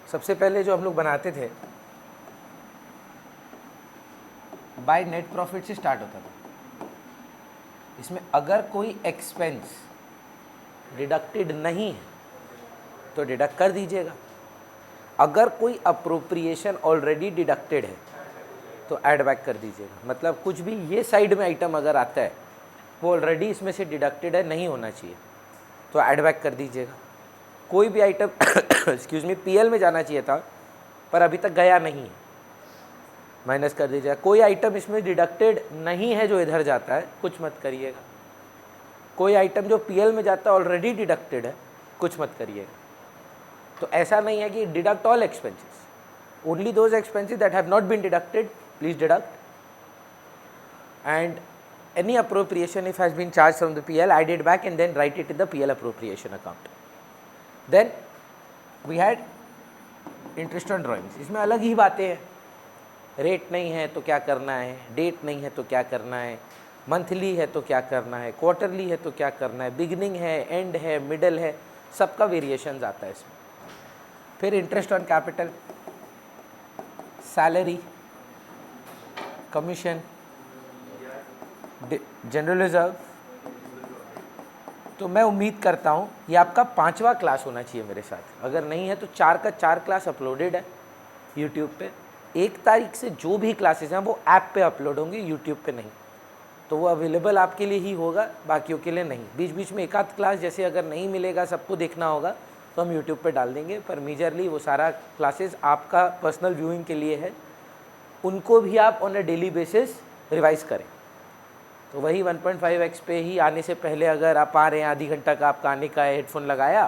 सबसे पहले जो हम लोग बनाते थे बाय नेट प्रॉफिट से स्टार्ट होता था। इसमें अगर कोई एक्सपेंस डिडक्टेड नहीं है तो डिडक्ट कर दीजिएगा, अगर कोई अप्रोप्रिएशन ऑलरेडी डिडक्टेड है तो ऐड बैक कर दीजिएगा। मतलब कुछ भी ये साइड में आइटम अगर आता है वो ऑलरेडी इसमें से डिडक्टेड है, नहीं होना चाहिए, तो ऐड बैक कर दीजिएगा। कोई भी आइटम एक्सक्यूज़ मी पीएल में जाना चाहिए था पर अभी तक गया नहीं है, माइनस कर दीजिएगा। कोई आइटम इसमें डिडक्टेड नहीं है जो इधर जाता है, कुछ मत करिएगा। कोई आइटम जो पीएल में जाता है ऑलरेडी डिडक्टेड है, कुछ मत करिएगा। तो ऐसा नहीं है कि deduct all expenses, only those expenses that have not been deducted please deduct, and any appropriation if has been charged from the PL add it back and then write it in the PL appropriation account. Then we had interest on drawings. इसमें अलग ही बातें हैं, rate नहीं है तो क्या करना है, डेट नहीं है तो क्या करना है, मंथली है तो क्या करना है, क्वार्टरली है तो क्या करना है, बिगिनिंग है, एंड है, मिडल है, सबका वेरिएशंस आता है इसमें। फिर interest on capital, salary, commission, general reserve. तो मैं उम्मीद करता हूँ ये आपका 5वां क्लास होना चाहिए मेरे साथ, अगर नहीं है तो 4 का 4 क्लास अपलोडेड है यूट्यूब पे। 1 तारीख से जो भी क्लासेस हैं वो ऐप पे अपलोड होंगे, यूट्यूब पे नहीं, तो वो अवेलेबल आपके लिए ही होगा, बाकियों के लिए नहीं। बीच बीच में एक आध क्लास जैसे अगर नहीं मिलेगा, सबको देखना होगा तो हम यूट्यूब पे डाल देंगे, पर मेजरली वो सारा क्लासेस आपका पर्सनल व्यूइंग के लिए है, उनको भी आप on a daily basis revise करें। तो वही 1.5x पे ही आने से पहले अगर आप आ रहे हैं, आधी घंटा का आपका आने का है, हेडफोन लगाया,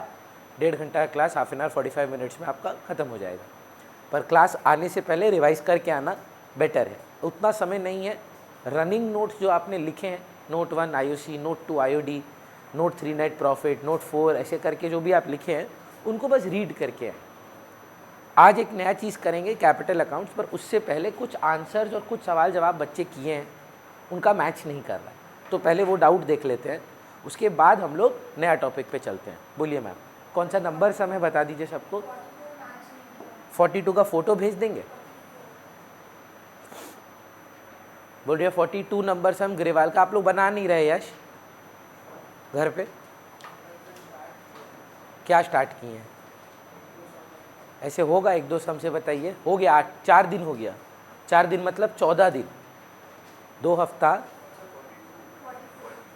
1.5 घंटा का class half an hour 45 minutes में आपका ख़त्म हो जाएगा। पर क्लास आने से पहले रिवाइज करके आना बेटर है, उतना समय नहीं है। रनिंग नोट्स जो आपने लिखे हैं, note 1 IOC, note 2 IOD, note 3 net profit, note 4, ऐसे करके जो भी आप लिखे हैं उनको बस रीड करके आए। आज एक नया चीज़ करेंगे कैपिटल अकाउंट्स, पर उससे पहले कुछ आंसर्स और कुछ सवाल जवाब बच्चे किए हैं, उनका मैच नहीं कर रहा है, तो पहले वो डाउट देख लेते हैं, उसके बाद हम लोग नया टॉपिक पे चलते हैं। बोलिए मैम, कौन सा नंबर समय बता दीजिए सबको। 42 का फ़ोटो भेज देंगे। बोल रहे 42 नंबर सम ग्रेवाल का आप लोग बना नहीं रहे यश घर पे, क्या स्टार्ट किए हैं? ऐसे होगा 1-2 सम से बताइए। हो गया 4 दिन हो गया, 4 दिन मतलब 14 दिन, 2 हफ्ता,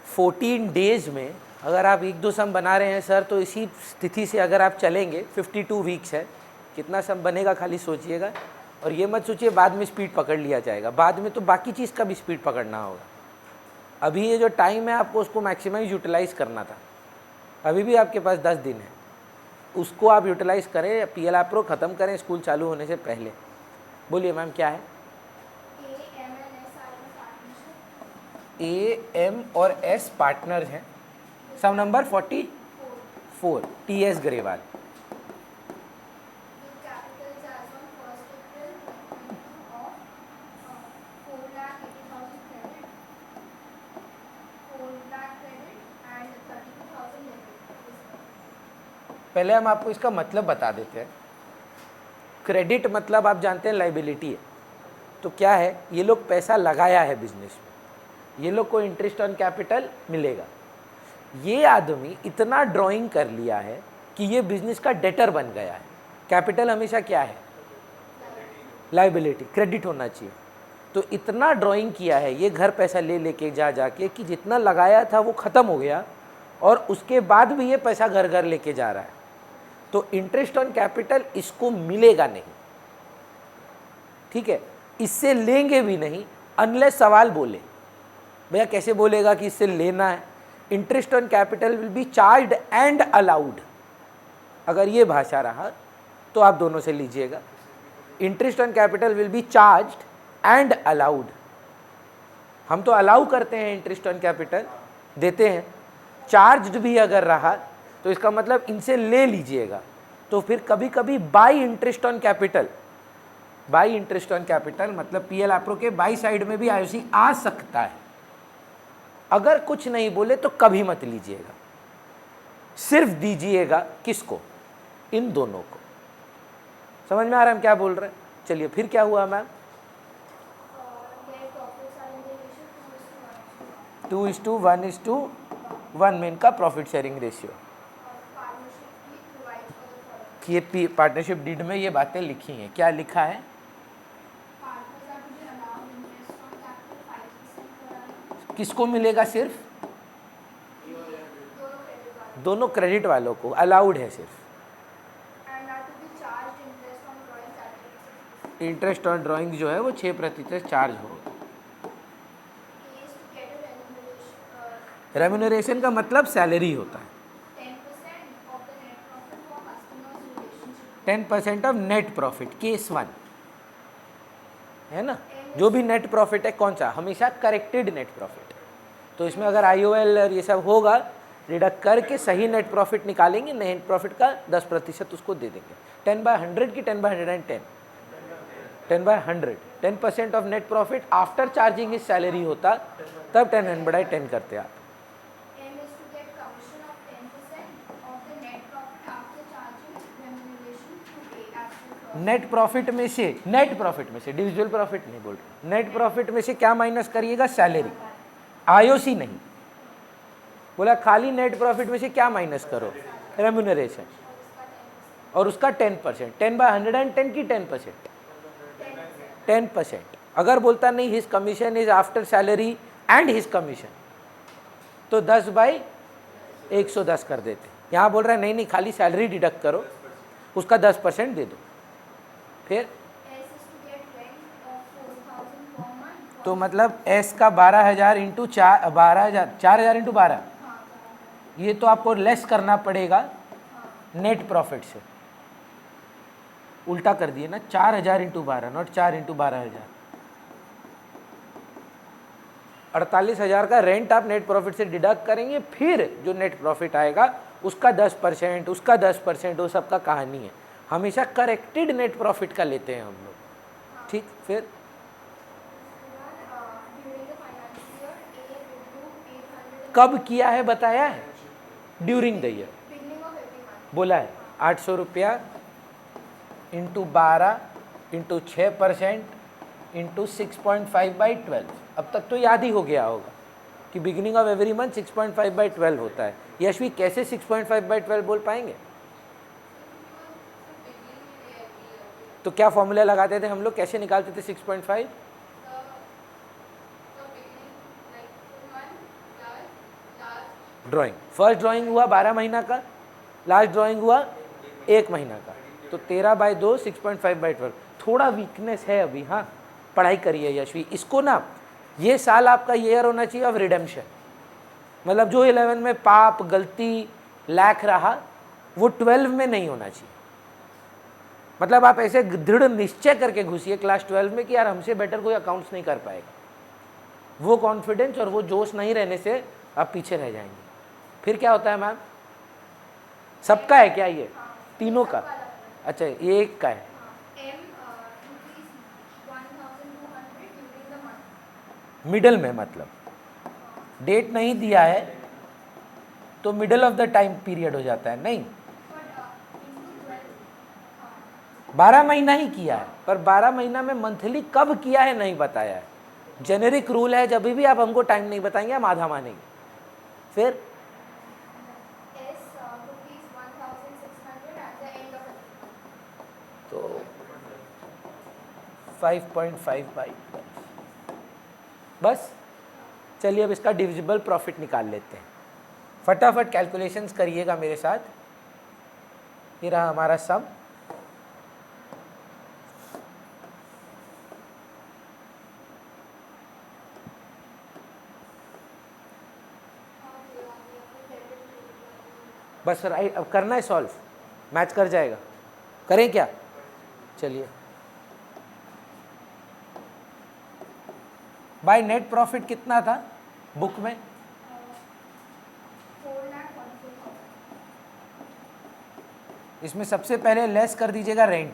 14 डेज में अगर आप 1-2 सम बना रहे हैं सर, तो इसी स्थिति से अगर आप चलेंगे 52 वीक्स है, कितना सम बनेगा खाली सोचिएगा। और ये मत सोचिए बाद में स्पीड पकड़ लिया जाएगा, बाद में तो बाकी चीज़ का भी स्पीड पकड़ना होगा। अभी ये जो टाइम है आपको उसको मैक्सिमाइज यूटिलाइज़ करना था, अभी भी आपके पास 10 दिन है, उसको आप यूटिलाइज़ करें, PL एप्रो ख़त्म करें स्कूल चालू होने से पहले। बोलिए मैम क्या है? AM और S पार्टनर हैं। सम नंबर 44 TS ग्रेवाल। पहले हम आपको इसका मतलब बता देते हैं। क्रेडिट मतलब आप जानते हैं लाइबिलिटी है, तो क्या है, ये लोग पैसा लगाया है बिजनेस में, ये लोग को इंटरेस्ट ऑन कैपिटल मिलेगा। ये आदमी इतना ड्राइंग कर लिया है कि ये बिजनेस का डेटर बन गया है। कैपिटल हमेशा क्या है? लाइबिलिटी, क्रेडिट होना चाहिए। तो इतना ड्राइंग किया है, ये घर पैसा ले लेके जाके कि जितना लगाया था वो ख़त्म हो गया, और उसके बाद भी ये पैसा घर घर लेके जा रहा है। तो इंटरेस्ट ऑन कैपिटल इसको मिलेगा नहीं, ठीक है, इससे लेंगे भी नहीं अनलेस सवाल बोले। भैया कैसे बोलेगा कि इससे लेना है? Interest on capital will be charged and allowed, अगर ये भाषा रहा तो आप दोनों से लीजिएगा। Interest on capital will be charged and allowed. हम तो अलाउ करते हैं, इंटरेस्ट ऑन कैपिटल देते हैं, चार्ज्ड भी अगर रहा तो इसका मतलब इनसे ले लीजिएगा। तो फिर कभी कभी by interest on capital, by interest on capital मतलब PL एप्रो के बाई साइड में भी IOC आ सकता है। अगर कुछ नहीं बोले तो कभी मत लीजिएगा, सिर्फ दीजिएगा किसको? इन दोनों को। समझ में आ रहा है हम क्या बोल रहे हैं? चलिए फिर क्या हुआ मैम? 2:1:1 में इनका प्रॉफिट शेयरिंग रेशियो। ये पार्टनरशिप डीड में ये बातें लिखी हैं। क्या लिखा है? किसको मिलेगा? सिर्फ दोनों क्रेडिट वालों को अलाउड है सिर्फ। इंटरेस्ट ऑन ड्राइंग जो है वो 6% चार्ज होगा। रेम्यूनरेशन का मतलब सैलरी होता है। 10% ऑफ नेट प्रॉफिट, केस 1 है ना। जो भी नेट प्रॉफिट है कौन सा? हमेशा करेक्टेड नेट प्रॉफिट। तो इसमें अगर IOL और ये सब होगा डिडक्ट करके सही नेट प्रॉफिट निकालेंगे, नेट प्रॉफिट का 10% उसको दे देंगे। 10/100 की 10/110? 10/100। 10% of net profit after charging is salary होता, तब 10/10 करते आप। नेट प्रॉफिट में से, नेट प्रॉफिट में से, डिविजुअल प्रॉफिट नहीं बोल रहे, नेट प्रॉफिट में से क्या माइनस करिएगा? सैलरी। IOC नहीं बोला, खाली नेट प्रॉफिट में से क्या माइनस करो? रेम्यूनरेशन। और उसका 10%। 10/110 की 10%? 10%। अगर बोलता नहीं his commission is after salary and his commission, तो 10/110 कर देते। यहाँ बोल रहा है नहीं खाली सैलरी डिडक्ट करो, उसका 10% दे दो। फिर तो मतलब S का 12,000 इंटू 4,000 इंटू 12, ये तो आपको लेस करना पड़ेगा नेट प्रॉफिट से। उल्टा कर दिए ना, 4,000 इंटू 12, नॉट 4 इंटू 12,000। 48,000 का रेंट आप नेट प्रॉफिट से डिडक्ट करेंगे, फिर जो नेट प्रॉफिट आएगा उसका 10%, उसका 10%, वो सबका कहानी है। हमेशा करेक्टेड नेट प्रॉफिट का लेते हैं हम लोग, ठीक। फिर कब किया है बताया है? ड्यूरिंग द ईयर बोला है। 800 रुपया इंटू 12 इंटू 6% इंटू 6.5/12। अब तक तो याद ही हो गया होगा कि बिगिनिंग ऑफ एवरी मंथ 6.5/12 होता है। यशवी कैसे 6.5/12 बोल पाएंगे? तो क्या फॉर्मूला लगाते थे हम लोग, कैसे निकालते थे 6.5? ड्राइंग, फर्स्ट ड्राइंग हुआ 12 महीना का, लास्ट ड्राइंग हुआ 1 महीना का, तो 13/2 6.5/12। थोड़ा वीकनेस है अभी, हाँ पढ़ाई करिए यशवी। इसको ना, ये साल आपका ईयर होना चाहिए ऑफ रिडेम्पशन। मतलब जो 11 में पाप गलती लैक रहा वो 12 में नहीं होना चाहिए। मतलब आप ऐसे दृढ़ निश्चय करके घुसिए क्लास 12 में कि यार हमसे बेटर कोई अकाउंट्स नहीं कर पाएगा। वो कॉन्फिडेंस और वो जोश नहीं रहने से आप पीछे रह जाएंगे। फिर क्या होता है मैम? सबका है क्या ये? तीनों का? अच्छा ये एक का है। मिडल में, मतलब डेट नहीं दिया है तो middle of the time period हो जाता है। नहीं, 12 महीना ही किया है, पर 12 महीना में मंथली कब किया है नहीं बताया है। जेनेरिक रूल है, जब भी आप हमको टाइम नहीं बताएंगे हम आधा मानेंगे। फिर तो 5.5/12 बस। चलिए अब इसका डिविजिबल प्रॉफिट निकाल लेते हैं। फटाफट कैलकुलेशंस करिएगा मेरे साथ। ये रहा हमारा सम। बस राइट, अब करना है सॉल्व, मैच कर जाएगा। करें क्या? चलिए, बाय नेट प्रॉफिट कितना था बुक में? इसमें सबसे पहले लेस कर दीजिएगा रेंट।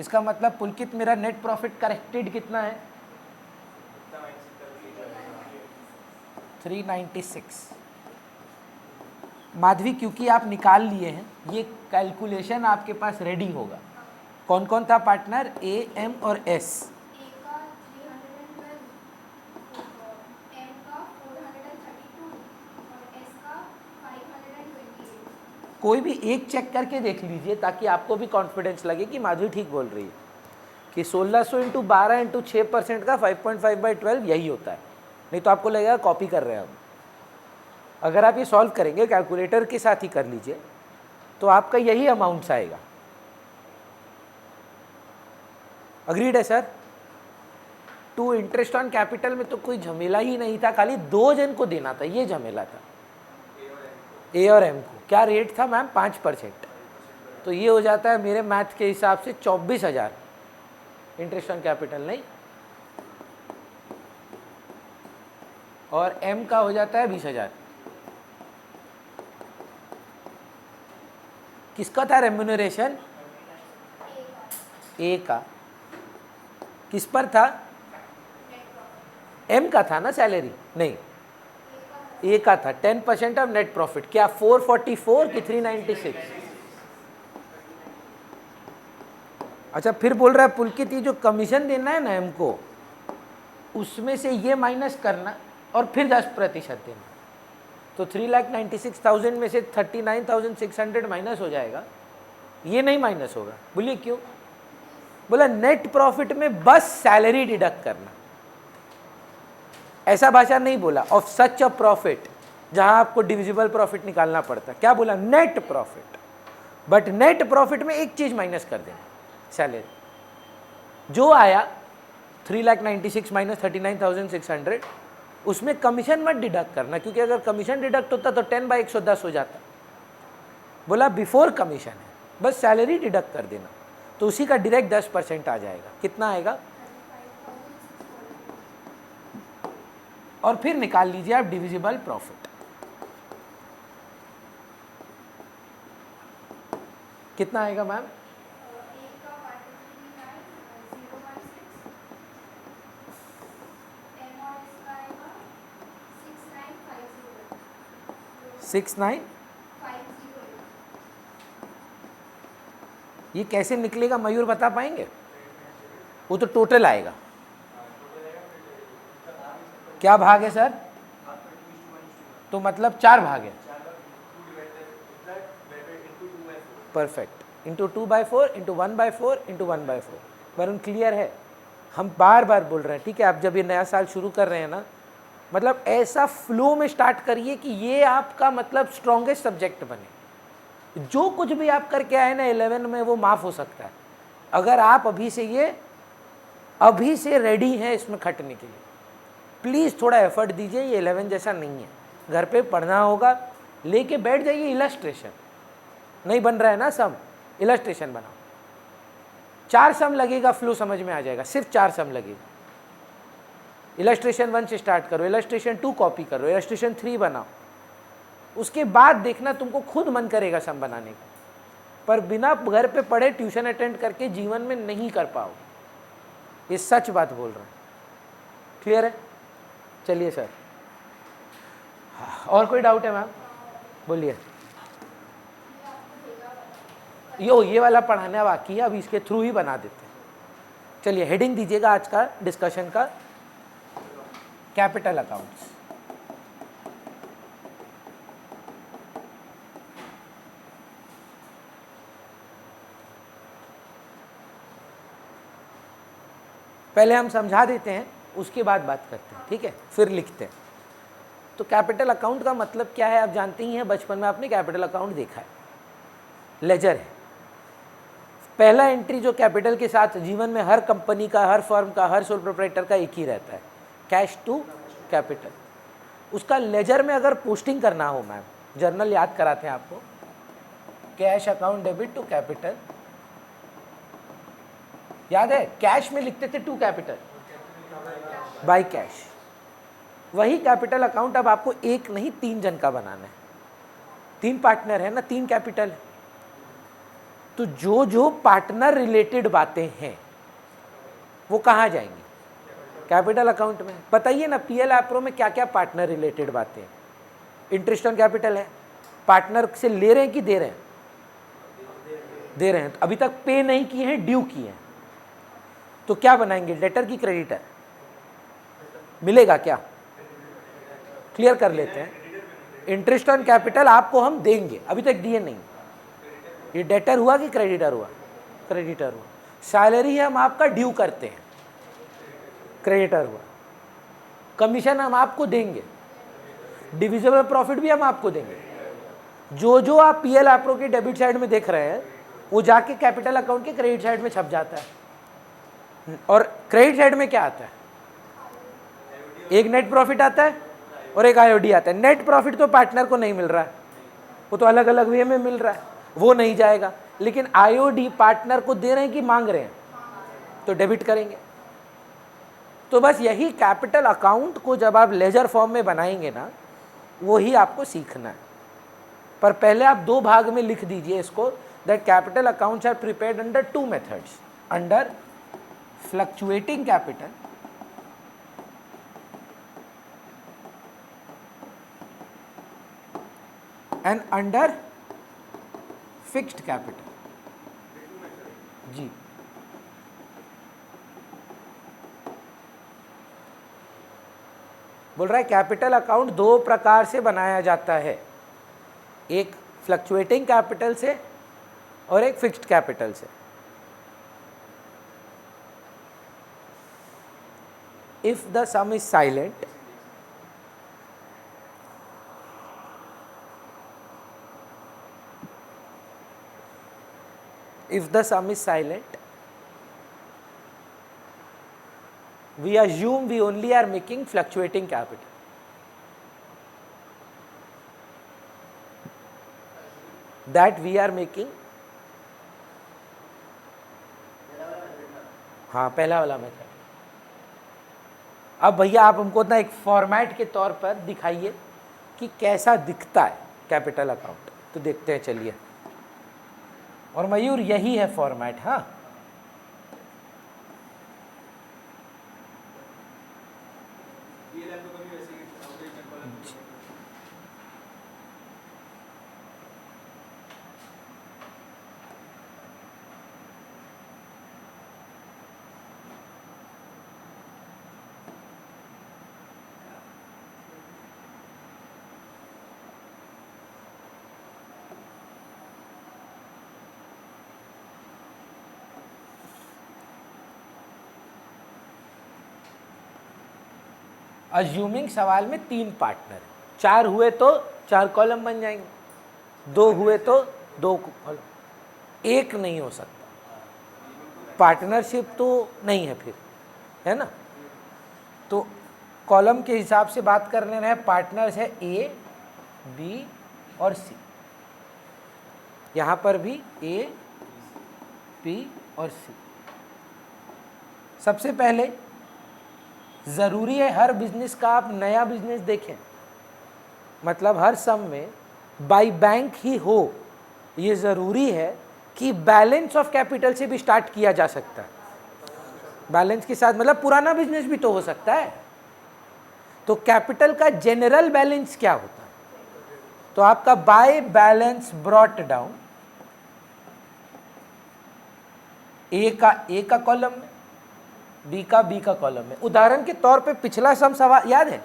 इसका मतलब पुलकित मेरा नेट प्रॉफिट करेक्टेड कितना है? 396। माधवी क्योंकि आप निकाल लिए हैं, ये कैलकुलेशन आपके पास रेडी होगा। कौन कौन था पार्टनर, ए, एम और एस। ए का 312, एम का 432 और एस का 528। कोई भी एक चेक करके देख लीजिए ताकि आपको भी कॉन्फिडेंस लगे कि माधवी ठीक बोल रही है कि 1600 इंटू 12 इंटू 6% का 5.5/12 यही होता है, नहीं तो आपको लगेगा कॉपी कर रहे हैं हम। अगर आप ये सॉल्व करेंगे कैलकुलेटर के साथ ही कर लीजिए तो आपका यही अमाउंट्स आएगा। अग्रीड है sir. To interest on capital में तो कोई झमेला ही नहीं था, खाली 2 जन को देना था, ये झमेला था, ए और एम को। क्या रेट था मैम, 5%। तो ये हो जाता है मेरे मैथ के हिसाब से 24,000 इंटरेस्ट ऑन कैपिटल, नहीं, और एम का हो जाता है 20,000। किसका था रेम्यूनरेशन, ए का। किस पर था, एम का था ना सैलरी, नहीं ए का था। 10% ऑफ नेट प्रॉफिट, क्या 444 कि 396। अच्छा फिर बोल रहा है पुलकित, ये जो कमीशन देना है ना एम को, उसमें से ये माइनस करना और फिर 10% देना। तो 3,96,000 में से 39,600 माइनस हो जाएगा, ये नहीं माइनस होगा। बोलिए क्यों, बोला नेट प्रॉफिट में बस सैलरी डिडक्ट करना। ऐसा भाषा नहीं बोला ऑफ सच अ प्रॉफिट जहां आपको डिविजिबल प्रॉफिट निकालना पड़ता, क्या बोला, net profit. But net profit में एक चीज माइनस कर देना, सैलरी। जो आया 3,96,000 माइनस 39,600, उसमें कमीशन मत डिडक्ट करना, क्योंकि अगर कमीशन डिडक्ट होता तो 10/110 हो जाता। बोला बिफोर कमीशन है, बस सैलरी डिडक्ट कर देना, तो उसी का डायरेक्ट 10% आ जाएगा। कितना आएगा, और फिर निकाल लीजिए आप डिविजिबल प्रॉफिट। कितना आएगा मैम, ए का 139,016, एम और एस का आएगा 6950। 69। 508। ये कैसे निकलेगा मयूर, बता पाएंगे। वो तो टोटल आएगा। क्या भाग है सर, तो मतलब 4 भाग है। Perfect, into 2/4 into 1/4 into 1/4। Varun clear है। हम बार बार बोल रहे हैं, ठीक है, आप जब ये नया साल शुरू कर रहे हैं ना, मतलब ऐसा फ्लो में स्टार्ट करिए कि ये आपका मतलब स्ट्रॉन्गेस्ट सब्जेक्ट बने। जो कुछ भी आप करके आए ना 11 में वो माफ़ हो सकता है, अगर आप अभी से रेडी हैं इसमें खटने के लिए। प्लीज़ थोड़ा एफर्ट दीजिए, ये 11 जैसा नहीं है। घर पे पढ़ना होगा, लेके बैठ जाइए। इलस्ट्रेशन नहीं बन रहा है ना, सम, इलस्ट्रेशन बनाओ। 4 सम लगेगा, फ्लो समझ में आ जाएगा, सिर्फ 4 सम लगेगा। इलस्ट्रेशन 1 से स्टार्ट करो, इलस्ट्रेशन 2 कॉपी करो, इलस्ट्रेशन 3 बनाओ। उसके बाद देखना तुमको खुद मन करेगा सम बनाने का, पर बिना घर पे पढ़े ट्यूशन अटेंड करके जीवन में नहीं कर पाओगे। ये सच बात बोल रहा हूँ। क्लियर है, चलिए सर। और कोई डाउट है मैम, बोलिए। ये वाला पढ़ाना बाकी है, अब इसके थ्रू ही बना देते हैं। चलिए हेडिंग दीजिएगा आज का डिस्कशन का, कैपिटल अकाउंट्स। पहले हम समझा देते हैं, उसके बाद बात करते हैं, ठीक है, फिर लिखते हैं। तो कैपिटल अकाउंट का मतलब क्या है आप जानते ही हैं, बचपन में आपने कैपिटल अकाउंट देखा है। लेजर है पहला एंट्री जो कैपिटल के साथ जीवन में हर कंपनी का, हर फर्म का, हर सोल प्रोप्राइटर का एक ही रहता है, कैश टू कैपिटल। उसका लेजर में अगर पोस्टिंग करना हो, मैम जर्नल याद कराते हैं आपको, cash account debit to capital, याद है, कैश में लिखते थे टू कैपिटल बाय कैश। वही कैपिटल अकाउंट अब आपको एक नहीं 3 जन का बनाना है। 3 पार्टनर है ना, 3 कैपिटल है। तो जो जो पार्टनर रिलेटेड बातें हैं वो कहाँ जाएंगी, कैपिटल अकाउंट में। बताइए ना, पीएल एप्रो में क्या क्या पार्टनर रिलेटेड बातें हैं। इंटरेस्ट ऑन कैपिटल है, पार्टनर से ले रहे हैं कि दे रहे हैं? दे रहे हैं। तो अभी तक पे नहीं किए हैं, ड्यू किए हैं, तो क्या बनाएंगे, डेटर की क्रेडिटर? मिलेगा क्या? क्लियर कर लेते हैं। इंटरेस्ट ऑन कैपिटल आपको हम देंगे, अभी तक दिए नहीं। ये डेटर हुआ कि क्रेडिटर हुआ? क्रेडिटर हुआ। सैलरी हम आपका ड्यू करते हैं, क्रेडिटर हुआ। कमीशन हम आपको देंगे, डिविजिबल प्रॉफिट भी हम आपको देंगे। जो जो आप पीएल आपको के डेबिट साइड में देख रहे हैं वो जाके कैपिटल अकाउंट के क्रेडिट साइड में छप जाता है। और क्रेडिट साइड में क्या आता है? एक नेट प्रॉफिट आता है और एक आईओडी आता है। नेट प्रॉफिट तो पार्टनर को नहीं मिल रहा है, वो तो अलग अलग वे में मिल रहा है, वो नहीं जाएगा। लेकिन आईओडी पार्टनर को दे रहे हैं कि मांग रहे हैं, तो डेबिट करेंगे। तो बस यही कैपिटल अकाउंट को जब आप लेजर फॉर्म में बनाएंगे ना, वो ही आपको सीखना है। पर पहले आप दो भाग में लिख दीजिए इसको, that capital accounts are prepared under two methods, under fluctuating capital and under fixed capital. जी, बोल रहा है कैपिटल अकाउंट दो प्रकार से बनाया जाता है, एक फ्लक्चुएटिंग कैपिटल से और एक फिक्स्ड कैपिटल से। If the some is silent, if the sum is silent, we assume we only are making fluctuating capital. That we are making, हाँ पहला वाला मेथड। अब भैया आप हमको ना एक फॉर्मेट के तौर पर दिखाइए कि कैसा दिखता है कैपिटल अकाउंट, तो देखते हैं चलिए। और मयूर यही है फॉर्मेट। हाँ, अज्यूमिंग सवाल में 3 पार्टनर, 4 हुए तो 4 कॉलम बन जाएंगे, 2 हुए तो 2 कॉलम, एक नहीं हो सकता, पार्टनरशिप तो नहीं है फिर, है ना। तो कॉलम के हिसाब से बात कर लेना है। पार्टनर्स है ए, बी और सी। यहाँ पर भी ए, बी और सी। सबसे पहले ज़रूरी है हर बिजनेस का आप नया बिजनेस देखें, मतलब हर सम में बाय बैंक ही हो, ये ज़रूरी है कि बैलेंस ऑफ कैपिटल से भी स्टार्ट किया जा सकता है। बैलेंस के साथ मतलब पुराना बिजनेस भी तो हो सकता है। तो कैपिटल का जनरल बैलेंस क्या होता है? तो आपका बाय बैलेंस ब्रॉट डाउन, ए का कॉलम में, बी का कॉलम में। उदाहरण के तौर पे पिछला सम सवाल याद है,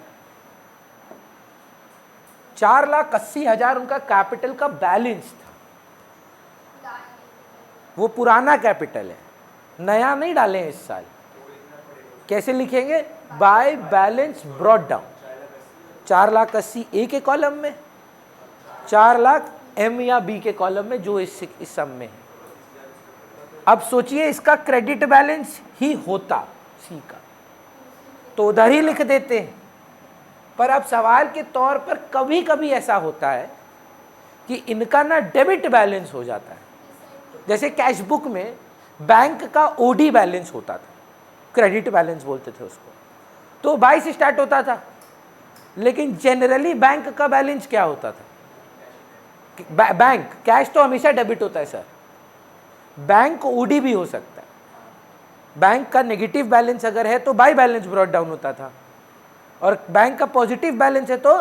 4,80,000 उनका कैपिटल का बैलेंस था। वो पुराना कैपिटल है, नया नहीं डाले हैं इस साल। कैसे लिखेंगे? By balance brought down. 4,80,000 ए के कॉलम में, 4,00,000 एम या बी के कॉलम में, जो इस सम में है। अब सोचिए इसका क्रेडिट बैलेंस ही होता सी का, तो उधर ही लिख देते हैं। पर अब सवाल के तौर पर कभी कभी ऐसा होता है कि इनका ना डेबिट बैलेंस हो जाता है। जैसे कैश बुक में बैंक का ओडी बैलेंस होता था, क्रेडिट बैलेंस बोलते थे उसको, तो 22 से स्टार्ट होता था। लेकिन जनरली बैंक का बैलेंस क्या होता था? बैंक कैश तो हमेशा डेबिट होता है सर, बैंक ओडी भी हो सकता है। बैंक का नेगेटिव बैलेंस अगर है तो बाय बैलेंस ब्रॉट डाउन होता था, और बैंक का पॉजिटिव बैलेंस है तो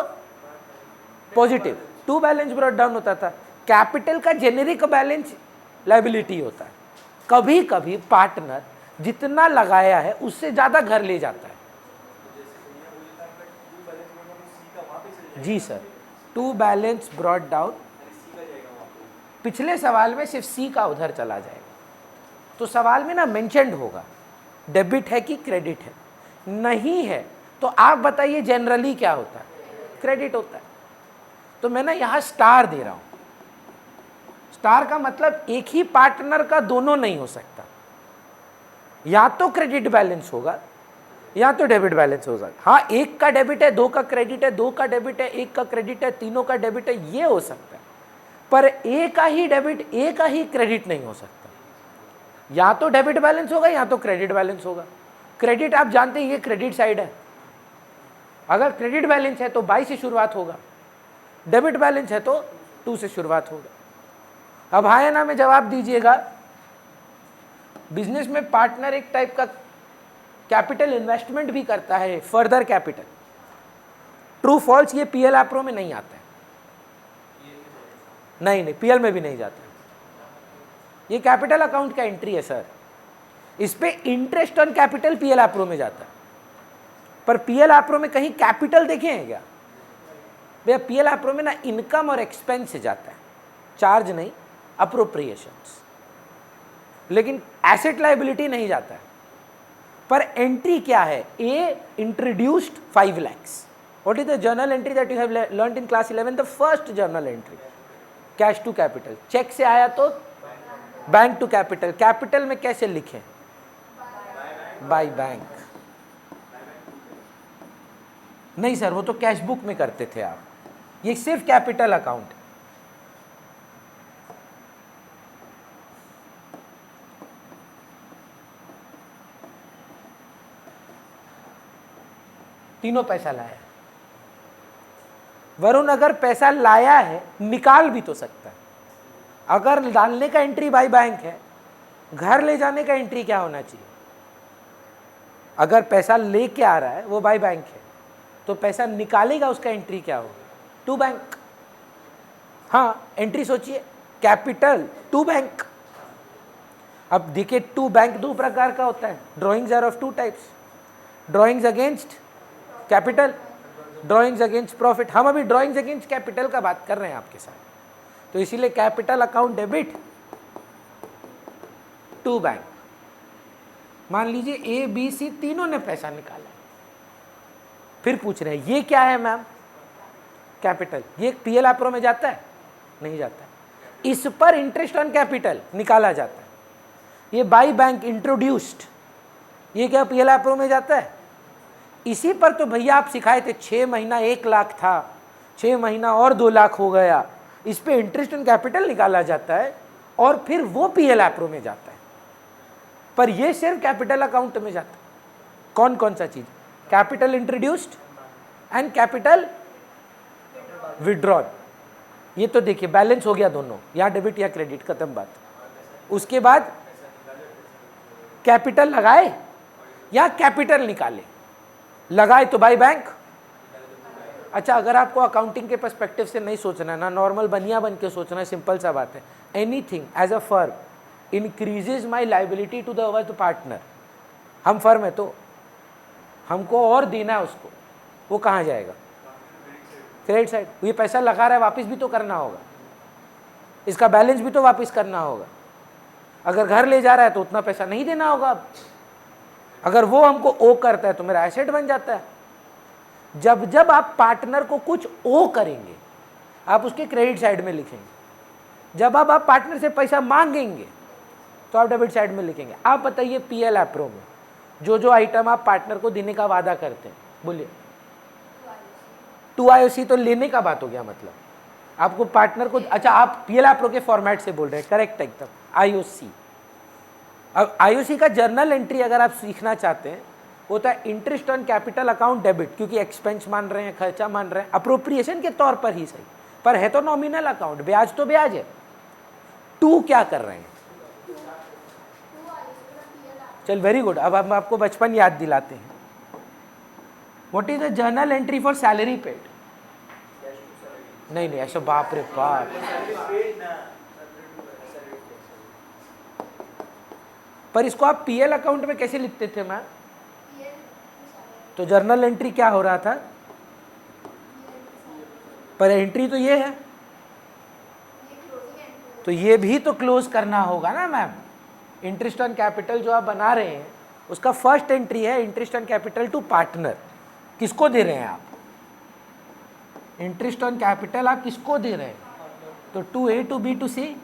positive. To balance brought down होता था। कैपिटल का जेनेरिक बैलेंस लायबिलिटी होता है। कभी कभी पार्टनर जितना लगाया है उससे ज़्यादा घर ले जाता है। जी sir, to balance brought down, पिछले सवाल में सिर्फ सी का उधर चला जाएगा। तो सवाल में ना मेंशन्ड होगा डेबिट है कि क्रेडिट है, नहीं है तो आप बताइए जनरली क्या होता है, क्रेडिट होता है। तो मैं ना यहाँ स्टार दे रहा हूँ। स्टार का मतलब एक ही पार्टनर का दोनों नहीं हो सकता, या तो क्रेडिट बैलेंस होगा या तो डेबिट बैलेंस होगा। हाँ, एक का डेबिट है, दो का क्रेडिट है, दो का डेबिट है, एक का क्रेडिट है, तीनों का डेबिट है, ये हो सकता है। पर एक का ही डेबिट एक का ही क्रेडिट नहीं हो सकता। या तो डेबिट बैलेंस होगा या तो क्रेडिट बैलेंस होगा। क्रेडिट आप जानते हैं ये क्रेडिट साइड है। अगर क्रेडिट बैलेंस है तो बाई से शुरुआत होगा, डेबिट बैलेंस है तो टू से शुरुआत होगा। अब हाँ या ना में जवाब दीजिएगा। बिजनेस में पार्टनर एक टाइप का कैपिटल इन्वेस्टमेंट भी करता है, फर्दर कैपिटल। ट्रू फॉल्स, ये पीएल एप्रो में नहीं आता है। नहीं, पीएल में भी नहीं जाता है। ये कैपिटल अकाउंट का एंट्री है सर। इस पे interest on capital PL appro में जाता है। पर पीएल एप्रो में कहीं कैपिटल देखे हैं क्या भैया? पीएल एप्रो में ना इनकम और एक्सपेंस से जाता है, चार्ज नहीं, अप्रोप्रिएशंस। लेकिन एसेट लायबिलिटी नहीं जाता है। पर एंट्री क्या है? A introduced 5 lakhs। What is the journal entry that you have learned in class 11? The first journal entry, cash to capital. Cheque से आया तो बैंक टू कैपिटल। कैपिटल में कैसे लिखें? By bank. नहीं सर, वो तो कैश बुक में करते थे आप, ये सिर्फ कैपिटल अकाउंट। तीनों पैसा लाया। वरुण अगर पैसा लाया है निकाल भी तो सकता है। अगर डालने का एंट्री बाय बैंक है, घर ले जाने का एंट्री क्या होना चाहिए? अगर पैसा लेके आ रहा है वो बाय बैंक है, तो पैसा निकालेगा उसका एंट्री क्या होगा? To bank. हाँ, एंट्री सोचिए, कैपिटल टू बैंक। अब देखिए, टू बैंक दो प्रकार का होता है। Drawings are of two types, drawings against capital, drawings against profit. हम अभी ड्रॉइंग्स अगेंस्ट कैपिटल का बात कर रहे हैं आपके साथ, तो इसीलिए capital account debit to bank. मान लीजिए ए बी सी तीनों ने पैसा निकाला, फिर पूछ रहे हैं ये क्या है मैम? कैपिटल। ये पीएल एप्रो में जाता है? नहीं जाता है। इस पर इंटरेस्ट ऑन कैपिटल निकाला जाता है। ये बाय बैंक इंट्रोड्यूस्ड, ये क्या पीएल एप्रो में जाता है? इसी पर तो भैया आप सिखाए थे 6 महीना 1 लाख था, 6 महीना और 2 लाख हो गया। इस पे इंटरेस्ट ऑन कैपिटल निकाला जाता है और फिर वो पीएल एप्रो में जाता है। पर ये सिर्फ कैपिटल अकाउंट में जाता है। कौन कौन सा चीज? Capital introduced and capital withdrawn. ये तो देखिए बैलेंस हो गया दोनों, या डेबिट या क्रेडिट, खत्म बात। उसके बाद कैपिटल लगाए या कैपिटल निकाले। लगाए तो बाय बैंक। अच्छा, अगर आपको अकाउंटिंग के पर्सपेक्टिव से नहीं सोचना है ना, नॉर्मल बनिया बन के सोचना है, सिंपल सा बात है। Anything as a firm increases my liability to the other partner. हम फर्म है तो हमको और देना है उसको, वो कहाँ जाएगा? Credit side. ये पैसा लगा रहा है, वापस भी तो करना होगा, इसका बैलेंस भी तो वापस करना होगा। अगर घर ले जा रहा है तो उतना पैसा नहीं देना होगा। अब अगर वो हमको ओ करता है तो मेरा एसेट बन जाता है। जब जब आप पार्टनर को कुछ ओ करेंगे, आप उसके क्रेडिट साइड में लिखेंगे। जब आप पार्टनर से पैसा मांगेंगे तो आप डेबिट साइड में लिखेंगे। आप बताइए पीएल एप्रो में जो जो आइटम आप पार्टनर को देने का वादा करते हैं, बोलिए। 2 IOC तो लेने का बात हो गया, मतलब आपको पार्टनर को। अच्छा, आप पीएल एप्रो के फॉर्मेट से बोल रहे हैं, करेक्ट एकदम। IOC, अब IOC का जर्नल एंट्री अगर आप सीखना चाहते हैं, होता है interest on capital account debit, क्योंकि एक्सपेंस मान रहे हैं, खर्चा मान रहे हैं, अप्रोप्रिएशन के तौर पर ही सही, पर है तो नॉमिनल अकाउंट, ब्याज तो ब्याज है। टू क्या कर रहे हैं? चल, वेरी गुड। अब हम आपको बचपन याद दिलाते हैं। What is the journal entry for salary paid? नहीं नहीं, ऐसा बाप रे बाप। पर इसको आप पीएल अकाउंट में कैसे लिखते थे मैम? तो जर्नल एंट्री क्या हो रहा था? पर एंट्री तो ये है, तो ये भी तो क्लोज करना होगा ना मैम। इंटरेस्ट ऑन कैपिटल जो आप बना रहे हैं उसका फर्स्ट एंट्री है interest on capital to partner. किसको दे रहे हैं आप? इंटरेस्ट ऑन कैपिटल आप किसको दे रहे हैं? तो to A to B to C,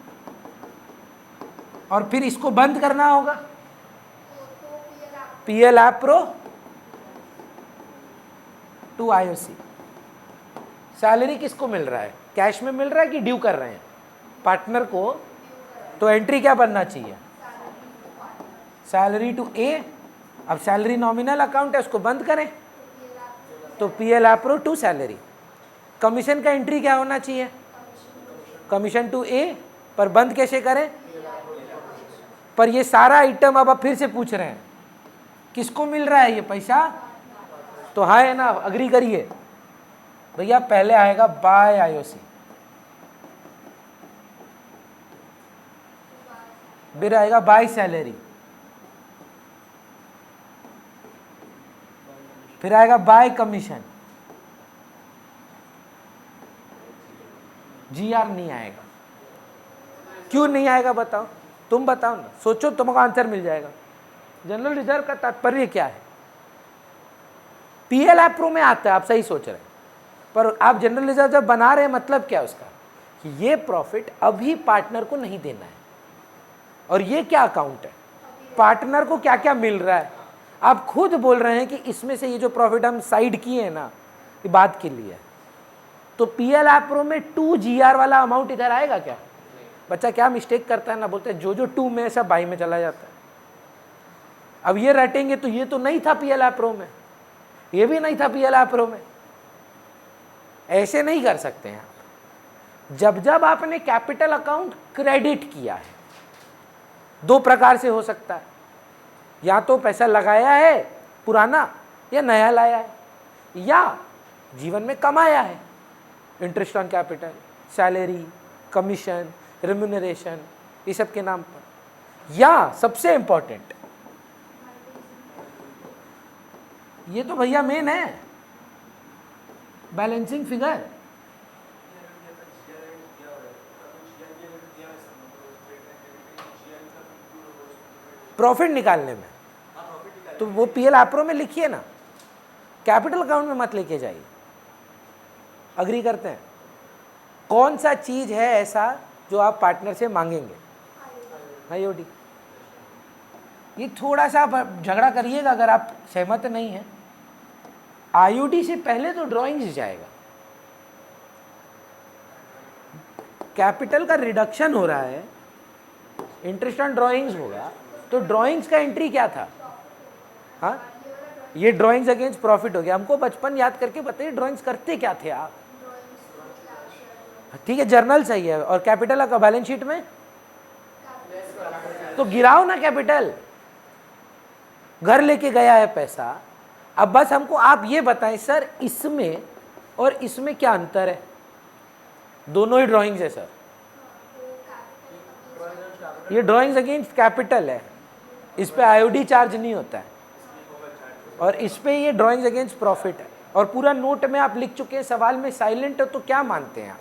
और फिर इसको बंद करना होगा PL appro to IOC. Salary किसको मिल रहा है? कैश में मिल रहा है कि ड्यू कर रहे हैं पार्टनर को? तो एंट्री क्या बनना चाहिए? Salary to A. अब सैलरी नॉमिनल अकाउंट है, उसको बंद करें तो PL appro to salary. Commission का एंट्री क्या होना चाहिए? कमीशन टू ए, पर बंद कैसे करें? पर ये सारा आइटम अब आप फिर से पूछ रहे हैं किसको मिल रहा है ये पैसा? तो हाँ है ना, अग्री करिए भैया। पहले आएगा बाय आईओसी, फिर आएगा बाय सैलरी, फिर आएगा बाय कमीशन। जीआर नहीं आएगा। क्यों नहीं आएगा बताओ? तुम बताओ ना, सोचो, तुमको आंसर मिल जाएगा। जनरल रिजर्व का तात्पर्य क्या है? पीएल एप्रो में आता है, आप सही सोच रहे हैं, पर आप जनरल रिजर्व जब बना रहे हैं मतलब क्या है उसका? कि ये प्रॉफिट अभी पार्टनर को नहीं देना है। और ये क्या अकाउंट है? पार्टनर को क्या क्या मिल रहा है? आप खुद बोल रहे हैं कि इसमें से ये जो प्रॉफिट हम साइड किए हैं ना, ये बात के लिए है। तो पीएल एप्रो में 2 GR वाला अमाउंट इधर आएगा क्या? बच्चा क्या मिस्टेक करता है ना, बोलते हैं जो 2 में सब बाई में चला जाता है। अब ये रटेंगे तो ये तो नहीं था पीएल एप्रो में, ये भी नहीं था पीएल एप्रो में। ऐसे नहीं कर सकते हैं आप। जब जब आपने कैपिटल अकाउंट क्रेडिट किया है, 2 प्रकार से हो सकता है, या तो पैसा लगाया है पुराना या नया लाया है, या जीवन में कमाया है interest on capital, salary, commission, remuneration, ये सब के नाम पर। या सबसे इंपॉर्टेंट, ये तो भैया मेन है, बैलेंसिंग फिगर। प्रॉफिट निकालने में तो वो पीएल एप्रो में लिखिए ना, कैपिटल अकाउंट में मत लेके जाइए। अग्री करते हैं? कौन सा चीज है ऐसा जो आप पार्टनर से मांगेंगे? आईओडी। ये थोड़ा सा आप झगड़ा करिएगा अगर आप सहमत नहीं हैं। आईओडी से पहले तो ड्राइंग्स जाएगा। कैपिटल का रिडक्शन हो रहा है, इंटरेस्ट ऑन ड्राइंग्स होगा, तो ड्राइंग्स का एंट्री क्या था? हाँ, ये ड्राइंग्स अगेंस्ट प्रॉफिट हो गया। हमको बचपन याद करके बताइए ड्राइंग्स करते क्या थे आप? ठीक है, जर्नल सही है। और कैपिटल का बैलेंस शीट में तो गिराओ ना कैपिटल। घर लेके गया है पैसा, अब बस हमको आप ये बताएं सर इसमें और इसमें क्या अंतर है? दोनों ही ड्राइंग्स है सर। ये ड्राइंग्स अगेंस्ट कैपिटल है, इस पे आईओडी चार्ज नहीं होता है, और इस पे ये ड्राइंग्स अगेंस्ट प्रॉफिट है। और पूरा नोट में आप लिख चुके हैं, सवाल में साइलेंट है, तो क्या मानते हैं आप?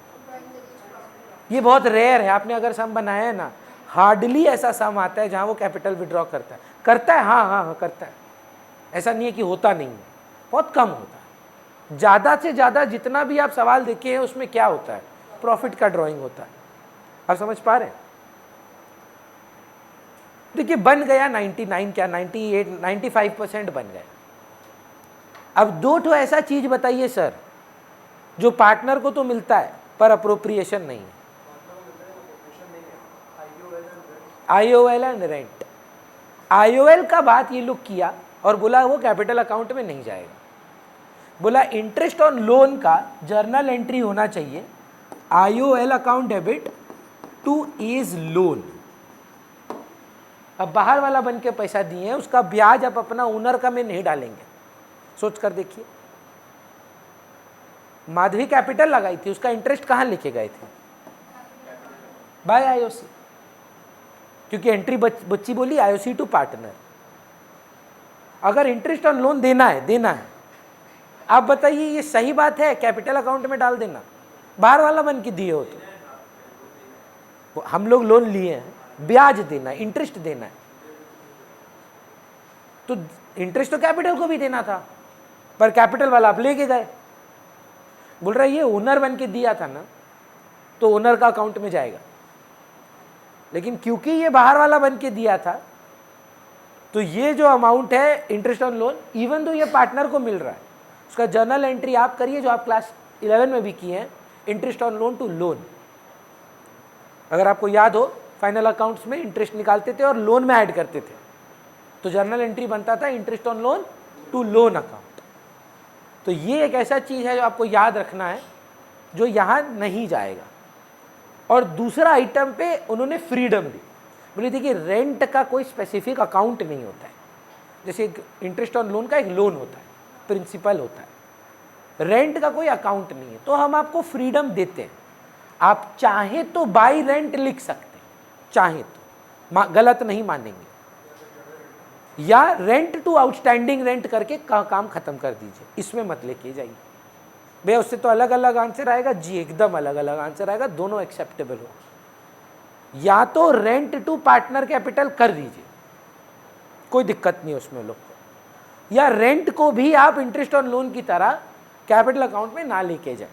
ये बहुत रेयर है। आपने अगर सम बनाया है ना, हार्डली ऐसा सम आता है जहां वो कैपिटल विड्रॉ करता है। करता है, हाँ हाँ हाँ करता है, ऐसा नहीं है कि होता नहीं है, बहुत कम होता है। ज़्यादा से ज़्यादा जितना भी आप सवाल देखे हैं उसमें क्या होता है? प्रॉफिट का ड्राइंग होता है। आप समझ पा रहे हैं? देखिए बन गया 99 क्या 98 95% बन गया। अब 2 ठो ऐसा चीज बताइए सर जो पार्टनर को तो मिलता है पर अप्रोप्रिएशन नहीं है। IOL and rent. आईओएल का बात ये लोग किया और बोला वो कैपिटल अकाउंट में नहीं जाएगा। बोला इंटरेस्ट ऑन लोन का जर्नल एंट्री होना चाहिए, IOL account debit two is loan. अब बाहर वाला बन के पैसा दिए हैं, उसका ब्याज आप अपना ओनर का में नहीं डालेंगे। सोच कर देखिए, माधवी कैपिटल लगाई थी, उसका इंटरेस्ट कहाँ लिखे गए थे? बाय आईओसी, क्योंकि एंट्री बच्ची बोली आईओसी टू पार्टनर। अगर इंटरेस्ट ऑन लोन देना है, आप बताइए ये सही बात है कैपिटल अकाउंट में डाल देना? बाहर वाला बन के दिए हो तो हम लोग लोन लिए हैं, ब्याज देना है, इंटरेस्ट देना है, तो इंटरेस्ट तो कैपिटल को भी देना था, पर कैपिटल वाला आप लेके गए। बोल रहा है ये ओनर बन के दिया था ना, तो ओनर का अकाउंट में जाएगा, लेकिन क्योंकि ये बाहर वाला बन के दिया था, तो ये जो अमाउंट है इंटरेस्ट ऑन लोन, इवन तो ये पार्टनर को मिल रहा है, उसका जर्नल एंट्री आप करिए जो आप क्लास 11 में भी किए हैं, interest on loan to loan. अगर आपको याद हो, फाइनल अकाउंट्स में इंटरेस्ट निकालते थे और लोन में ऐड करते थे, तो जर्नल एंट्री बनता था interest on loan to loan account. तो ये एक ऐसा चीज़ है जो आपको याद रखना है, जो यहाँ नहीं जाएगा। और दूसरा आइटम पे उन्होंने फ्रीडम दी, बोले देखिए रेंट का कोई स्पेसिफिक अकाउंट नहीं होता है, जैसे इंटरेस्ट ऑन लोन का एक लोन होता है, प्रिंसिपल होता है, रेंट का कोई अकाउंट नहीं है, तो हम आपको फ्रीडम देते हैं। आप चाहे तो बाय रेंट लिख सकते हैं, चाहे तो गलत नहीं मानेंगे, या रेंट टू आउटस्टैंडिंग रेंट करके काम खत्म कर दीजिए, इसमें मत लेके जाइए भैया, उससे तो अलग अलग आंसर आएगा जी, एकदम अलग अलग आंसर आएगा, दोनों एक्सेप्टेबल हो। या तो रेंट टू पार्टनर कैपिटल कर दीजिए, कोई दिक्कत नहीं उसमें लोग को, या रेंट को भी आप इंटरेस्ट ऑन लोन की तरह कैपिटल अकाउंट में ना लेके जाए।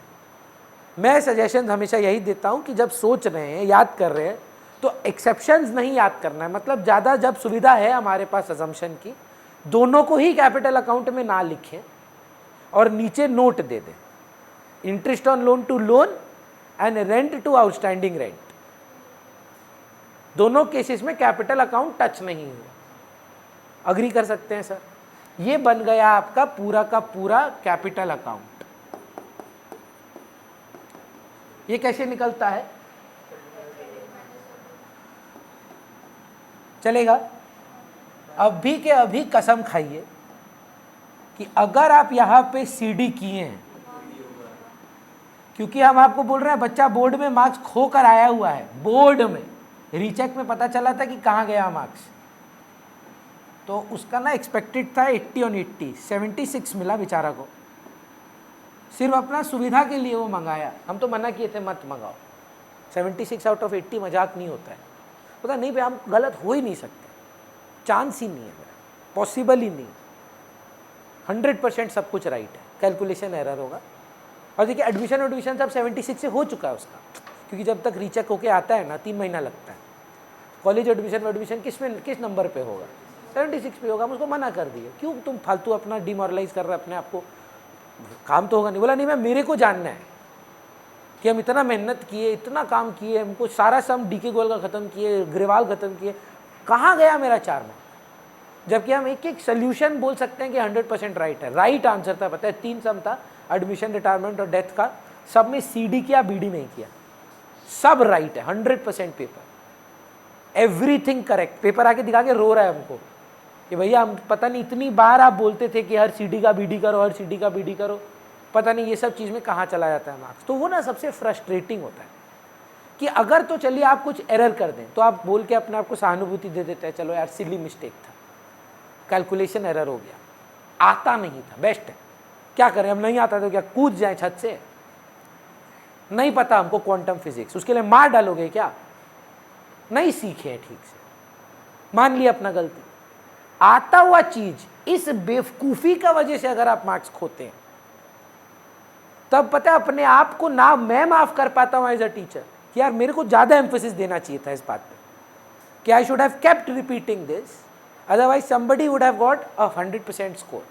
मैं सजेशन हमेशा यही देता हूं कि जब सोच रहे हैं, याद कर रहे हैं, तो एक्सेप्शंस नहीं याद करना है, मतलब ज़्यादा जब सुविधा है हमारे पास अजम्पशन की, दोनों को ही कैपिटल अकाउंट में ना लिखें और नीचे नोट दे दें, interest on loan to loan and rent to outstanding rent. दोनों केसेस में कैपिटल अकाउंट टच नहीं हुआ। अग्री कर सकते हैं सर? ये बन गया आपका पूरा का पूरा कैपिटल अकाउंट। ये कैसे निकलता है? चलेगा? अभी के अभी कसम खाइए कि अगर आप यहां पे सीडी किए हैं, क्योंकि हम आपको बोल रहे हैं बच्चा बोर्ड में मार्क्स खो कर आया हुआ है, बोर्ड में रीचेक में पता चला था कि कहाँ गया मार्क्स, तो उसका ना एक्सपेक्टेड था 80 on 80, 76 मिला बेचारा को, सिर्फ अपना सुविधा के लिए वो मंगाया। हम तो मना किए थे मत मंगाओ, 76 out of 80 मजाक नहीं होता है। पता नहीं भाई, हम गलत हो ही नहीं सकते, चांस ही नहीं है, पॉसिबल ही नहीं, 100% सब कुछ राइट है, कैलकुलेशन एरर होगा। और देखिए एडमिशन सब 76 से हो चुका है उसका, क्योंकि जब तक रीचेक होके आता है ना 3 महीना लगता है। कॉलेज एडमिशन किस नंबर पे होगा? 76 पे होगा। हम उसको मना कर दिए, क्यों तुम फालतू अपना डिमोरलाइज कर रहे हो अपने आप को, काम तो होगा नहीं। बोला नहीं, मैं मेरे को जानना है कि हम इतना मेहनत किए, इतना काम किए, हमको सारा सम डीके गोल का ख़त्म किए, ग्रेवाल ख़त्म किए, कहाँ गया मेरा 4 मार्क्स? जबकि हम एक एक सोल्यूशन बोल सकते हैं कि 100% राइट है। राइट आंसर था, पता है 3 सम था, एडमिशन, रिटायरमेंट और डेथ का, सब में CD किया, BD नहीं किया, सब राइट है, 100% पेपर, एवरीथिंग करेक्ट। पेपर आके दिखा के रो रहा है हमको कि भैया हम पता नहीं इतनी बार आप बोलते थे कि हर CD का BD करो, हर CD का BD करो, पता नहीं ये सब चीज़ में कहाँ चला जाता है मार्क्स। तो वो ना सबसे फ्रस्ट्रेटिंग होता है कि अगर तो चलिए आप कुछ एरर कर दें तो आप बोल के अपने आप को सहानुभूति दे देते हैं, चलो यार सिली मिस्टेक था, कैलकुलेशन एरर हो गया, आता नहीं था, बेस्ट है, क्या करें, हम नहीं आता तो क्या कूद जाए छत से? नहीं पता हमको क्वांटम फिजिक्स, उसके लिए मार डालोगे क्या? नहीं सीखे ठीक से, मान लिया अपना गलती। आता हुआ चीज, इस बेवकूफी का वजह से अगर आप मार्क्स खोते हैं, तब पता है अपने आप को ना मैं माफ कर पाता हूं एज अ टीचर कि यार मेरे को ज्यादा एम्फेसिस देना चाहिए था इस बात पे, कि I should have kept repeating this, otherwise somebody would have got a 100% score.